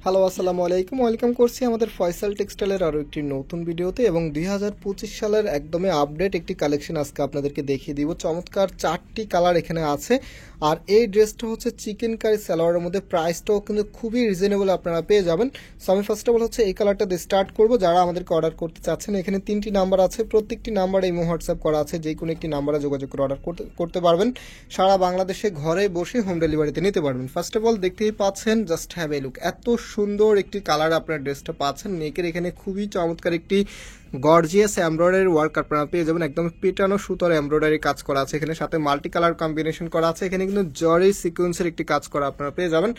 Hello আসসালামু আলাইকুম, welcome করছি আমাদের ফয়সাল টেক্সটাইলের আরও একটি নতুন ভিডিওতে। এবং 2025 সালের একদমই আপডেট একটি কালেকশন আজকে আপনাদেরকে দেখিয়ে দিব। চমৎকার 4টি কালার এখানে আছে। আর এই ড্রেসটা হচ্ছে চিকেন কারি সালোয়ারের মধ্যে, প্রাইসটাও কিন্তু খুবই রিজনেবল আপনারা পেয়ে যাবেন। সো আমি ফার্স্ট অফ অল হচ্ছে এই কালারটা দিয়ে স্টার্ট করবো। যারা আমাদেরকে অর্ডার করতে চাচ্ছেন, এখানে 3টি নাম্বার আছে, প্রত্যেকটি নাম্বারে ইমো হোয়াটসঅ্যাপ করা আছে, যে কোনো একটি নাম্বারে যোগাযোগ করে অর্ডার করতে পারবেন। সারা বাংলাদেশে ঘরে বসে হোম ডেলিভারিতে নিতে পারবেন। ফার্স্ট অফ অল দেখতেই পাচ্ছেন, জাস্ট হ্যাভ এ লুক, এত সুন্দর একটি কালার আপনার ড্রেসটা পাচ্ছেন। নেকের এখানে খুবই চমৎকার একটি গর্জিয়াস এমব্রয়ডারি ওয়ার্ক আপনারা পেয়ে যাবেন, একদম পেটানো সুতোর এমব্রয়ডারি কাজ করা আছে, এখানে সাথে মাল্টি কালার কম্বিনেশন করা আছে, এখানে কিন্তু জরি সিকোয়েন্সের একটি কাজ করা আপনারা পেয়ে যাবেন।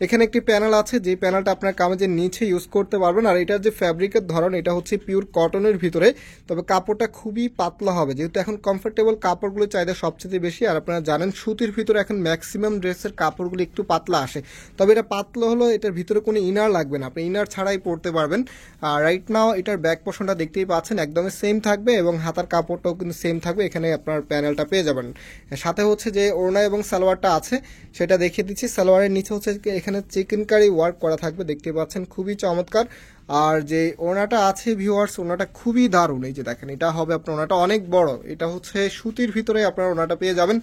এখানে একটি প্যানেল আছে, যে প্যানেলটা আপনার কামিজের নিচে ইউজ করতে পারবেন। আর এটার যে ফ্যাব্রিকের ধরন, এটা হচ্ছে পিওর কটনের ভিতরে, তবে কাপড়টা খুবই পাতলা হবে, যেহেতু এখন কমফোর্টেবল কাপড়গুলো চাহিদা সবচেয়ে বেশি। আর আপনারা জানেন সুতির ভিতরে এখন ম্যাক্সিমাম ড্রেসের কাপড়গুলো একটু পাতলা আসে, তবে এটা পাতলা হলো, এটার ভিতরে কোনো ইনার লাগবে না, আপনি ইনার ছাড়াই পরতে পারবেন। আর রাইট নাও এটার ব্যাক পোর্শনটা দেখতেই পাচ্ছেন, একদমই সেম থাকবে এবং হাতার কাপড়টাও কিন্তু সেম থাকবে। এখানে আপনার প্যানেলটা পেয়ে যাবেন। সাথে হচ্ছে যে ওড়না এবং সালোয়ারটা আছে সেটা দেখিয়ে দিচ্ছি। সালোয়ারের নিচে হচ্ছে এখানে চিকেন কারি ওয়ার্ক করা থাকবে, দেখতে পাচ্ছেন খুবই চমৎকার। আর যে ওড়নাটা আছে ভিউয়ার্স, ওড়নাটা খুবই দারুণ। এই যে দেখেন, এটা হবে আপনার ওড়নাটা অনেক বড়, এটা হচ্ছে সুতির ভিতরে আপনার ওড়নাটা পেয়ে যাবেন,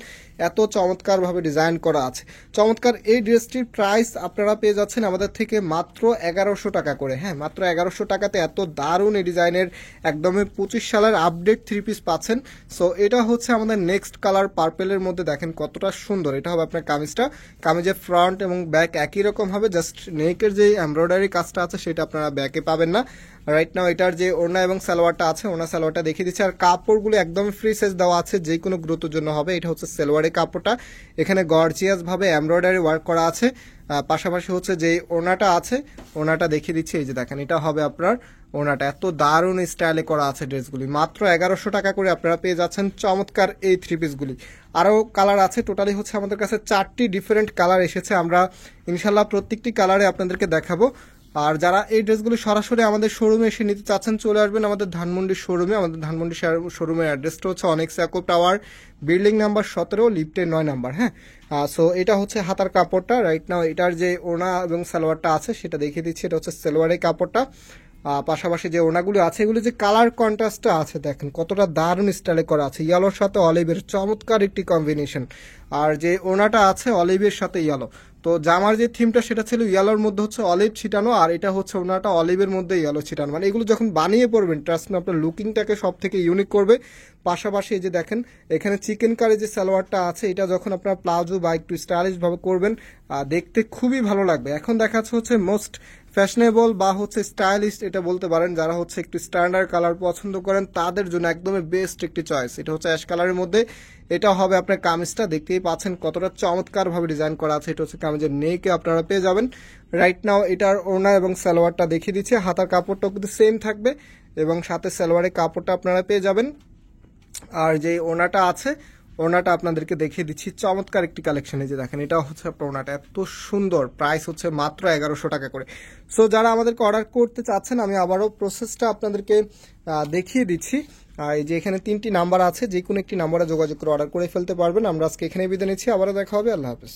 এত চমৎকারভাবে ডিজাইন করা আছে। চমৎকার এই ড্রেসটির প্রাইস আপনারা পেয়ে যাচ্ছেন আমাদের থেকে মাত্র 1100 টাকা করে। হ্যাঁ, মাত্র 1100 টাকাতে এত দারুণ এই ডিজাইনের একদমই 25 সালের আপডেট 3 পিস পাচ্ছেন। সো এটা হচ্ছে আমাদের নেক্সট কালার পার্পেলের মধ্যে, দেখেন কতটা সুন্দর। এটা হবে আপনার কামিজটা, কামিজের ফ্রন্ট এবং ব্যাক একই রকম হবে, জাস্ট নেকের যে এমব্রয়ডারি কাজটা আছে সেটা আপনারা ব্যাকে পাবেন না। রাইট নাও এটার যে ওড়না এবং সালোয়ারটা আছে, ওড়না সালোয়ারটা দেখিয়ে দিচ্ছে। আর কাপড়গুলো একদম ফ্রি সাইজ দেওয়া আছে, যে কোনো গ্রোথের জন্য হবে। এটা হচ্ছে সালোয়ারের কাপড়টা, এখানে গর্জিয়াস ভাবে এমব্রয়ডারি ওয়ার্ক করা আছে। পাশাপাশি হচ্ছে যে ওড়নাটা আছে, ওড়নাটা দেখিয়ে দিচ্ছি। এই যে দেখেন, এটা হবে আপনার ওড়নাটা, এত দারুণ স্টাইলে করা আছে ড্রেসগুলি। মাত্র 1100 টাকা করে আপনারা পেয়ে যাচ্ছেন চমৎকার এই 3 পিসগুলি। আরও কালার আছে, টোটালি হচ্ছে আমাদের কাছে 4টি ডিফারেন্ট কালার এসেছে। আমরা ইনশাল্লাহ প্রত্যেকটি কালারে আপনাদেরকে দেখাবো। আর যারা এই ড্রেসগুলো সরাসরি আমাদের শোরুমে এসে নিতে চাচ্ছেন, চলে আসবেন আমাদের ধানমন্ডির শোরুমে। আমাদের ধানমন্ডি শোরুমের অ্যাড্রেসটা হচ্ছে অনেক্স অ্যাকো টাওয়ার, বিল্ডিং নাম্বার 17, লিফটে 9 নাম্বার। হ্যাঁ, সো এটা হচ্ছে হাতার কাপড়টা। রাইট নাও এটার যে ওড়না এবং সালোয়ারটা আছে সেটা দেখিয়ে দিচ্ছি। এটা হচ্ছে সালোয়ারের কাপড়টা। পাশাপাশি যে ওড়নাগুলো আছে, এগুলো যে কালার কন্ট্রাস্টটা আছে, দেখেন কতটা দারুণ স্টাইলে করা আছে। ইয়েলোর সাথে অলিভের চমৎকার একটি কম্বিনেশন। আর যে ওড়নাটা আছে অলিভের সাথে ইয়েলো, তো জামার যে থিমটা সেটা ছিল ইয়েলোর মধ্যে হচ্ছে অলিভ ছিটানো, আর এটা হচ্ছে ওনাটা অলিভের মধ্যে ইয়েলো ছিটানো। মানে এগুলো যখন বানিয়ে পড়বেন, ট্রাস্ট মি, আপনার লুকিংটাকে সব থেকে ইউনিক করবে। পাশাপাশি এই যে দেখেন, এখানে চিকেন কারি যে সালোয়ারটা আছে, এটা যখন আপনার প্লাজো বা একটু স্টাইলিশ ভাবে করবেন, দেখতে খুবই ভালো লাগবে। এখন দেখাচ্ছে হচ্ছে মোস্ট ফ্যাশনেবল বা হচ্ছে স্টাইলিশ, এটা বলতে পারেন। যারা হচ্ছে একটু স্ট্যান্ডার্ড কালার পছন্দ করেন তাদের জন্য একদমই বেস্ট একটি চয়েস। এটা হচ্ছে অ্যাশ কালারের মধ্যে, এটা হবে আপনার কামিজটা, দেখতেই পাচ্ছেন কতটা চমৎকার ভাবে ডিজাইন করা আছে। এটা হচ্ছে কামিজের নেকে আপনারা পেয়ে যাবেন। রাইট নাও এটার ওড়না এবং সালোয়ারটা দেখিয়ে দিচ্ছে, হাতার কাপড়টাও কিন্তু সেম থাকবে এবং সাথে সালোয়ারের কাপড়টা আপনারা পেয়ে যাবেন। আর যে ওড়নাটা আছে, ওড়নাটা আপনাদেরকে দেখিয়ে দিচ্ছি, চমৎকার একটি কালেকশন। এই যে দেখেন, এটা হচ্ছে আপনার ওড়নাটা, এত সুন্দর। প্রাইস হচ্ছে মাত্র 1100 টাকা করে। সো যারা আমাদেরকে অর্ডার করতে চাচ্ছেন, আমি আবারও প্রসেসটা আপনাদেরকে দেখিয়ে দিচ্ছি। এই যে এখানে 3টি নাম্বার আছে, যে কোনো একটি নাম্বারে যোগাযোগ করে অর্ডার করে ফেলতে পারবেন। আমরা আজকে এখানে বিদায় নিচ্ছি, আবারও দেখা হবে। আল্লাহ হাফেজ।